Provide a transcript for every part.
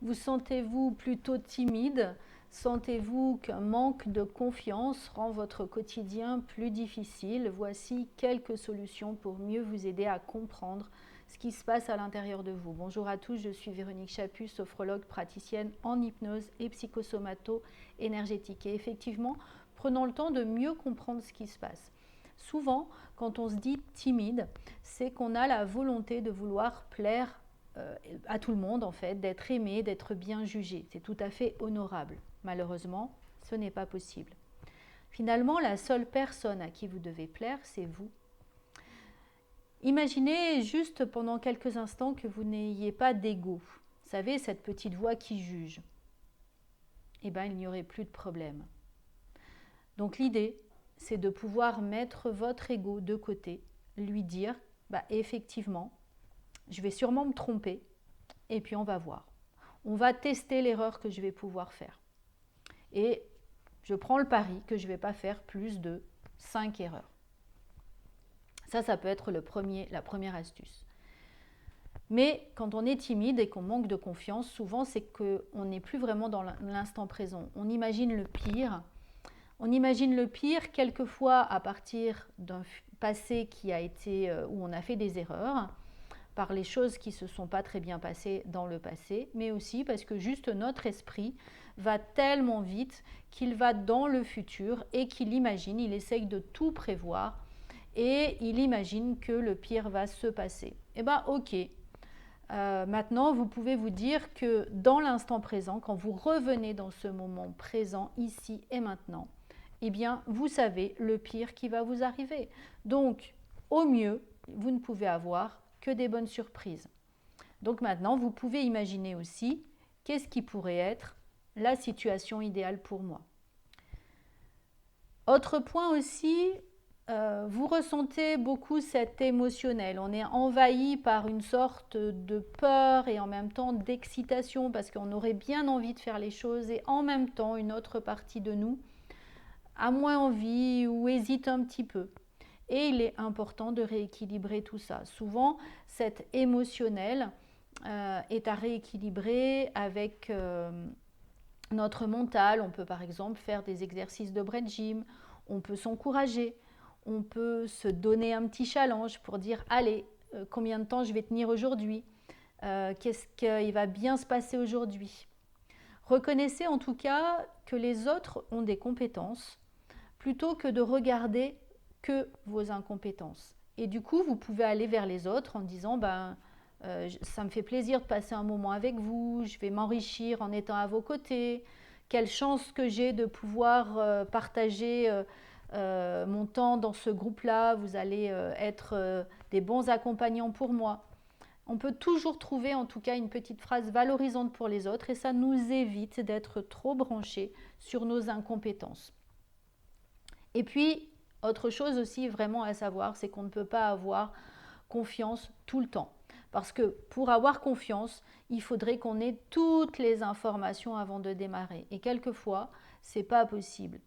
Vous sentez-vous plutôt timide? Sentez-vous qu'un manque de confiance rend votre quotidien plus difficile? Voici quelques solutions pour mieux vous aider à comprendre ce qui se passe à l'intérieur de vous. Bonjour à tous, je suis Véronique Chaput, sophrologue praticienne en hypnose et psychosomato-énergétique. Et effectivement, prenons le temps de mieux comprendre ce qui se passe. Souvent, quand on se dit timide, c'est qu'on a la volonté de vouloir plaire à tout le monde en fait, d'être aimé, d'être bien jugé. C'est tout à fait honorable. Malheureusement, ce n'est pas possible. Finalement, la seule personne à qui vous devez plaire, c'est vous. Imaginez juste pendant quelques instants que vous n'ayez pas d'ego. Vous savez, cette petite voix qui juge. Eh bien, il n'y aurait plus de problème. Donc l'idée, c'est de pouvoir mettre votre ego de côté, lui dire, effectivement, je vais sûrement me tromper, et puis on va voir. On va tester l'erreur que je vais pouvoir faire. Et je prends le pari que je ne vais pas faire plus de 5 erreurs. Ça peut être la première astuce. Mais quand on est timide et qu'on manque de confiance, souvent c'est qu'on n'est plus vraiment dans l'instant présent. On imagine le pire. On imagine le pire quelquefois à partir d'un passé qui a été, où on a fait des erreurs, par les choses qui ne se sont pas très bien passées dans le passé, mais aussi parce que juste notre esprit va tellement vite qu'il va dans le futur et qu'il imagine, il essaye de tout prévoir et il imagine que le pire va se passer. Eh bien ok, maintenant vous pouvez vous dire que dans l'instant présent, quand vous revenez dans ce moment présent, ici et maintenant, eh bien vous savez le pire qui va vous arriver. Donc au mieux, vous ne pouvez avoir que des bonnes surprises. Donc maintenant, vous pouvez imaginer aussi qu'est-ce qui pourrait être la situation idéale pour moi. Autre point aussi, vous ressentez beaucoup cet émotionnel. On est envahi par une sorte de peur et en même temps d'excitation parce qu'on aurait bien envie de faire les choses et en même temps une autre partie de nous a moins envie ou hésite un petit peu. Et il est important de rééquilibrer tout ça. Souvent, cet émotionnel est à rééquilibrer avec notre mental. On peut par exemple faire des exercices de brain gym, on peut s'encourager, on peut se donner un petit challenge pour dire allez, combien de temps je vais tenir aujourd'hui, qu'est-ce qui va bien se passer aujourd'hui. Reconnaissez en tout cas que les autres ont des compétences plutôt que de regarder que vos incompétences. Et du coup, vous pouvez aller vers les autres en disant ça me fait plaisir de passer un moment avec vous, je vais m'enrichir en étant à vos côtés, quelle chance que j'ai de pouvoir partager mon temps dans ce groupe-là, vous allez être des bons accompagnants pour moi. On peut toujours trouver en tout cas une petite phrase valorisante pour les autres et ça nous évite d'être trop branchés sur nos incompétences. Et puis, autre chose aussi vraiment à savoir, c'est qu'on ne peut pas avoir confiance tout le temps. Parce que pour avoir confiance, il faudrait qu'on ait toutes les informations avant de démarrer. Et quelquefois, ce n'est pas possible.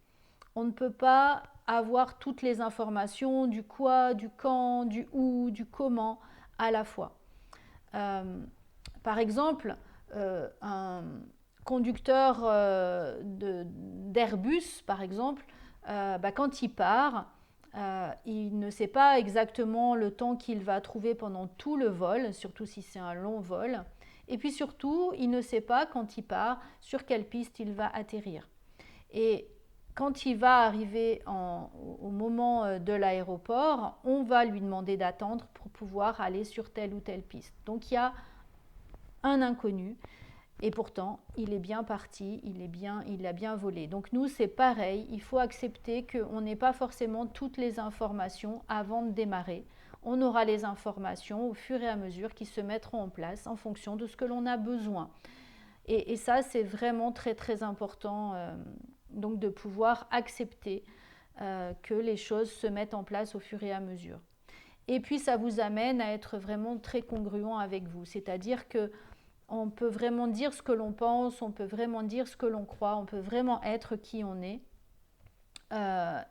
On ne peut pas avoir toutes les informations du quoi, du quand, du où, du comment à la fois. Par exemple, un conducteur d'Airbus, par exemple, quand il part, il ne sait pas exactement le temps qu'il va trouver pendant tout le vol, surtout si c'est un long vol. Et puis surtout, il ne sait pas quand il part sur quelle piste il va atterrir. Et quand il va arriver au moment de l'aéroport, on va lui demander d'attendre pour pouvoir aller sur telle ou telle piste. Donc il y a un inconnu. Et pourtant, il est bien parti, il a bien volé. Donc nous, c'est pareil, il faut accepter qu'on n'ait pas forcément toutes les informations avant de démarrer. On aura les informations au fur et à mesure qui se mettront en place en fonction de ce que l'on a besoin. Et ça, c'est vraiment très très important donc de pouvoir accepter que les choses se mettent en place au fur et à mesure. Et puis, ça vous amène à être vraiment très congruent avec vous, c'est-à-dire que on peut vraiment dire ce que l'on pense, on peut vraiment dire ce que l'on croit, on peut vraiment être qui on est.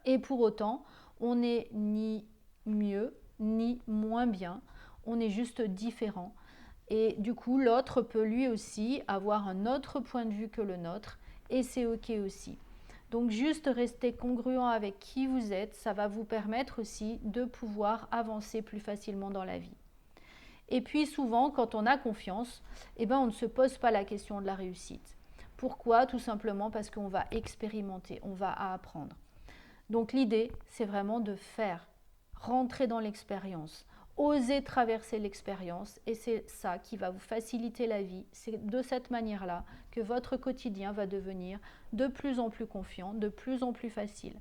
Et pour autant, on n'est ni mieux ni moins bien, on est juste différent. Et du coup, l'autre peut lui aussi avoir un autre point de vue que le nôtre et c'est OK aussi. Donc juste rester congruent avec qui vous êtes, ça va vous permettre aussi de pouvoir avancer plus facilement dans la vie. Et puis souvent, quand on a confiance, eh ben, on ne se pose pas la question de la réussite. Pourquoi? Tout simplement parce qu'on va expérimenter, on va apprendre. Donc l'idée, c'est vraiment de faire, rentrer dans l'expérience, oser traverser l'expérience et c'est ça qui va vous faciliter la vie. C'est de cette manière-là que votre quotidien va devenir de plus en plus confiant, de plus en plus facile.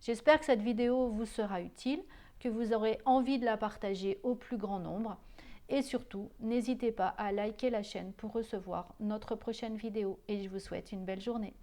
J'espère que cette vidéo vous sera utile, que vous aurez envie de la partager au plus grand nombre. Et surtout, n'hésitez pas à liker la chaîne pour recevoir notre prochaine vidéo et je vous souhaite une belle journée.